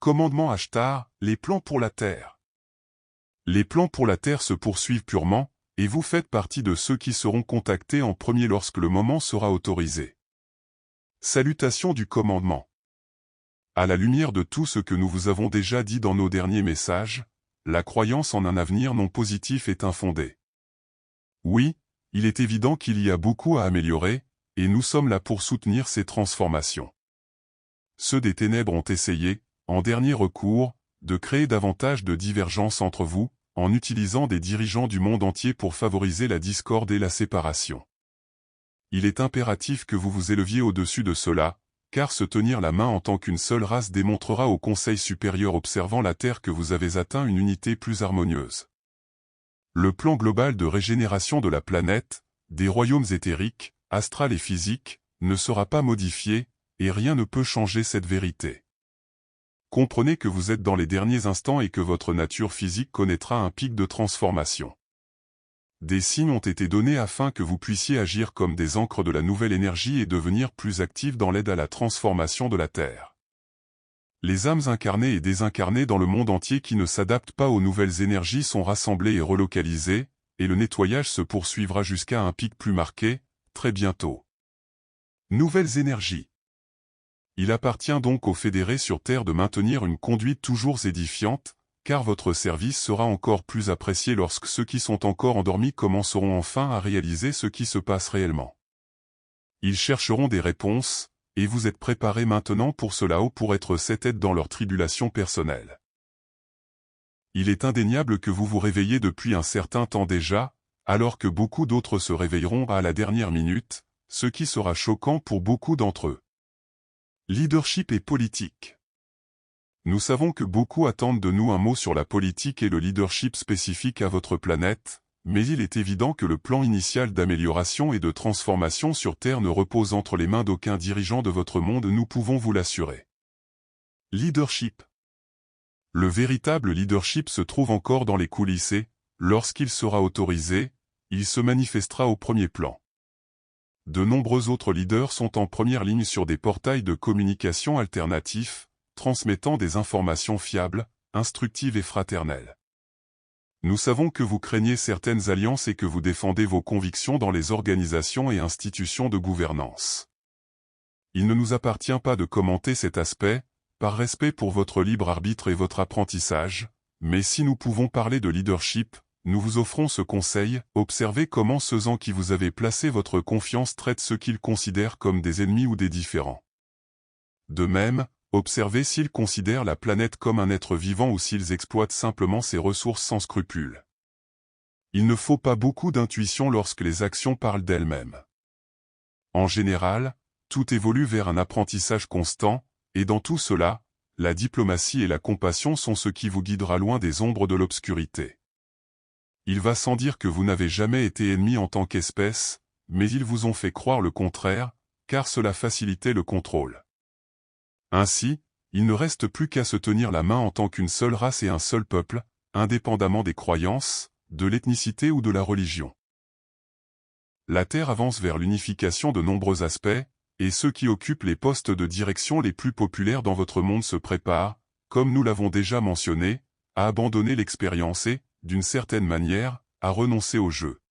Commandement Ashtar, les plans pour la Terre. Les plans pour la Terre se poursuivent purement, et vous faites partie de ceux qui seront contactés en premier lorsque le moment sera autorisé. Salutations du commandement. À la lumière de tout ce que nous vous avons déjà dit dans nos derniers messages, la croyance en un avenir non positif est infondée. Oui, il est évident qu'il y a beaucoup à améliorer, et nous sommes là pour soutenir ces transformations. Ceux des ténèbres ont essayé, en dernier recours, de créer davantage de divergences entre vous, en utilisant des dirigeants du monde entier pour favoriser la discorde et la séparation. Il est impératif que vous vous éleviez au-dessus de cela, car se tenir la main en tant qu'une seule race démontrera au Conseil supérieur observant la Terre que vous avez atteint une unité plus harmonieuse. Le plan global de régénération de la planète, des royaumes éthériques, astrales et physiques, ne sera pas modifié, et rien ne peut changer cette vérité. Comprenez que vous êtes dans les derniers instants et que votre nature physique connaîtra un pic de transformation. Des signes ont été donnés afin que vous puissiez agir comme des ancres de la nouvelle énergie et devenir plus actifs dans l'aide à la transformation de la Terre. Les âmes incarnées et désincarnées dans le monde entier qui ne s'adaptent pas aux nouvelles énergies sont rassemblées et relocalisées, et le nettoyage se poursuivra jusqu'à un pic plus marqué, très bientôt. Nouvelles énergies. Il appartient donc aux fédérés sur Terre de maintenir une conduite toujours édifiante, car votre service sera encore plus apprécié lorsque ceux qui sont encore endormis commenceront enfin à réaliser ce qui se passe réellement. Ils chercheront des réponses, et vous êtes préparés maintenant pour cela ou pour être cette aide dans leur tribulation personnelle. Il est indéniable que vous vous réveillez depuis un certain temps déjà, alors que beaucoup d'autres se réveilleront à la dernière minute, ce qui sera choquant pour beaucoup d'entre eux. Leadership et politique. Nous savons que beaucoup attendent de nous un mot sur la politique et le leadership spécifique à votre planète, mais il est évident que le plan initial d'amélioration et de transformation sur Terre ne repose entre les mains d'aucun dirigeant de votre monde, nous pouvons vous l'assurer. Leadership. Le véritable leadership se trouve encore dans les coulisses et, lorsqu'il sera autorisé, il se manifestera au premier plan. De nombreux autres leaders sont en première ligne sur des portails de communication alternatifs, transmettant des informations fiables, instructives et fraternelles. Nous savons que vous craignez certaines alliances et que vous défendez vos convictions dans les organisations et institutions de gouvernance. Il ne nous appartient pas de commenter cet aspect, par respect pour votre libre arbitre et votre apprentissage, mais si nous pouvons parler de leadership, nous vous offrons ce conseil, observez comment ceux en qui vous avez placé votre confiance traitent ceux qu'ils considèrent comme des ennemis ou des différents. De même, observez s'ils considèrent la planète comme un être vivant ou s'ils exploitent simplement ses ressources sans scrupule. Il ne faut pas beaucoup d'intuition lorsque les actions parlent d'elles-mêmes. En général, tout évolue vers un apprentissage constant, et dans tout cela, la diplomatie et la compassion sont ce qui vous guidera loin des ombres de l'obscurité. Il va sans dire que vous n'avez jamais été ennemi en tant qu'espèce, mais ils vous ont fait croire le contraire, car cela facilitait le contrôle. Ainsi, il ne reste plus qu'à se tenir la main en tant qu'une seule race et un seul peuple, indépendamment des croyances, de l'ethnicité ou de la religion. La Terre avance vers l'unification de nombreux aspects, et ceux qui occupent les postes de direction les plus populaires dans votre monde se préparent, comme nous l'avons déjà mentionné, à abandonner l'expérience et, d'une certaine manière, à renoncer au jeu.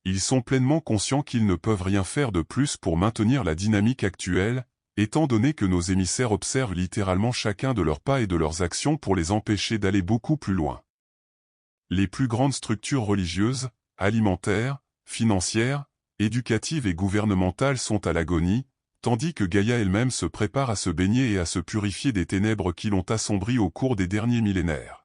Ils sont pleinement conscients qu'ils ne peuvent rien faire de plus pour maintenir la dynamique actuelle, étant donné que nos émissaires observent littéralement chacun de leurs pas et de leurs actions pour les empêcher d'aller beaucoup plus loin. Les plus grandes structures religieuses, alimentaires, financières, éducatives et gouvernementales sont à l'agonie, tandis que Gaïa elle-même se prépare à se baigner et à se purifier des ténèbres qui l'ont assombrie au cours des derniers millénaires.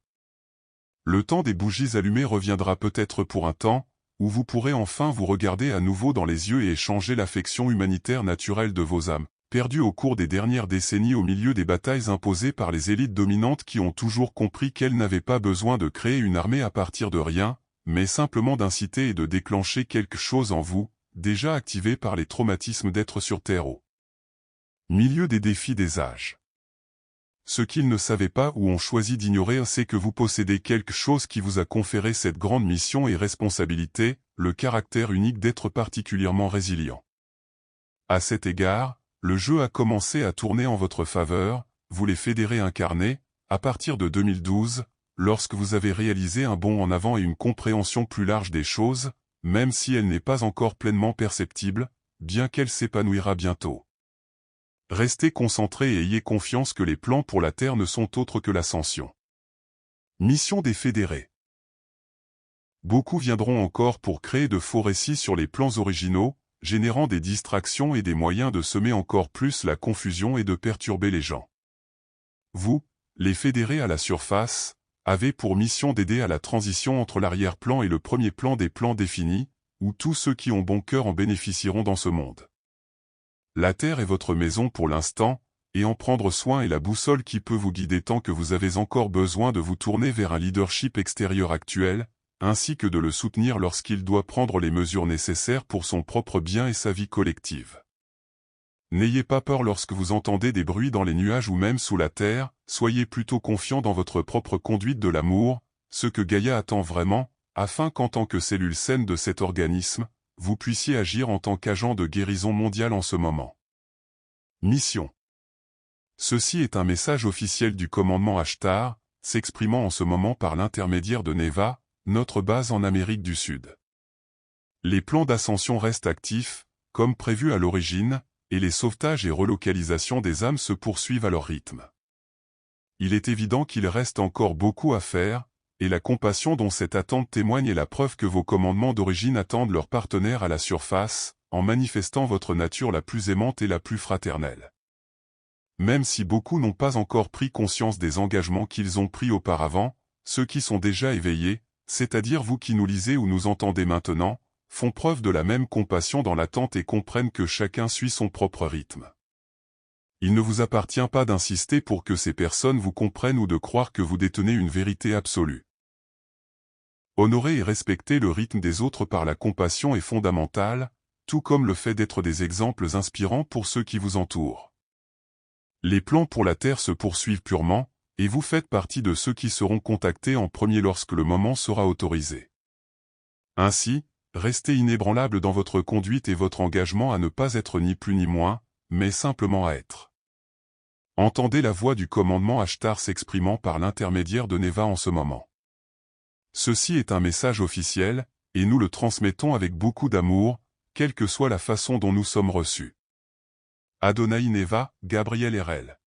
Le temps des bougies allumées reviendra peut-être pour un temps, où vous pourrez enfin vous regarder à nouveau dans les yeux et échanger l'affection humanitaire naturelle de vos âmes, perdues au cours des dernières décennies au milieu des batailles imposées par les élites dominantes qui ont toujours compris qu'elles n'avaient pas besoin de créer une armée à partir de rien, mais simplement d'inciter et de déclencher quelque chose en vous, déjà activé par les traumatismes d'être sur Terre au milieu des défis des âges. Ce qu'ils ne savaient pas ou ont choisi d'ignorer, c'est que vous possédez quelque chose qui vous a conféré cette grande mission et responsabilité, le caractère unique d'être particulièrement résilient. À cet égard, le jeu a commencé à tourner en votre faveur, vous les fédérés incarnés, à partir de 2012, lorsque vous avez réalisé un bond en avant et une compréhension plus large des choses, même si elle n'est pas encore pleinement perceptible, bien qu'elle s'épanouira bientôt. Restez concentrés et ayez confiance que les plans pour la Terre ne sont autres que l'ascension. Mission des fédérés. Beaucoup viendront encore pour créer de faux récits sur les plans originaux, générant des distractions et des moyens de semer encore plus la confusion et de perturber les gens. Vous, les fédérés à la surface, avez pour mission d'aider à la transition entre l'arrière-plan et le premier plan des plans définis, où tous ceux qui ont bon cœur en bénéficieront dans ce monde. La Terre est votre maison pour l'instant, et en prendre soin est la boussole qui peut vous guider tant que vous avez encore besoin de vous tourner vers un leadership extérieur actuel, ainsi que de le soutenir lorsqu'il doit prendre les mesures nécessaires pour son propre bien et sa vie collective. N'ayez pas peur lorsque vous entendez des bruits dans les nuages ou même sous la terre, soyez plutôt confiant dans votre propre conduite de l'amour, ce que Gaïa attend vraiment, afin qu'en tant que cellule saine de cet organisme, vous puissiez agir en tant qu'agent de guérison mondiale en ce moment. Mission. Ceci est un message officiel du commandement Ashtar, s'exprimant en ce moment par l'intermédiaire de Neva, notre base en Amérique du Sud. Les plans d'ascension restent actifs, comme prévu à l'origine, et les sauvetages et relocalisations des âmes se poursuivent à leur rythme. Il est évident qu'il reste encore beaucoup à faire, et la compassion dont cette attente témoigne est la preuve que vos commandements d'origine attendent leurs partenaires à la surface, en manifestant votre nature la plus aimante et la plus fraternelle. Même si beaucoup n'ont pas encore pris conscience des engagements qu'ils ont pris auparavant, ceux qui sont déjà éveillés, c'est-à-dire vous qui nous lisez ou nous entendez maintenant, font preuve de la même compassion dans l'attente et comprennent que chacun suit son propre rythme. Il ne vous appartient pas d'insister pour que ces personnes vous comprennent ou de croire que vous détenez une vérité absolue. Honorer et respecter le rythme des autres par la compassion est fondamental, tout comme le fait d'être des exemples inspirants pour ceux qui vous entourent. Les plans pour la Terre se poursuivent purement, et vous faites partie de ceux qui seront contactés en premier lorsque le moment sera autorisé. Ainsi, restez inébranlable dans votre conduite et votre engagement à ne pas être ni plus ni moins, mais simplement à être. Entendez la voix du commandement Ashtar s'exprimant par l'intermédiaire de Neva en ce moment. Ceci est un message officiel, et nous le transmettons avec beaucoup d'amour, quelle que soit la façon dont nous sommes reçus. Adonai Neva, Gabriel RL.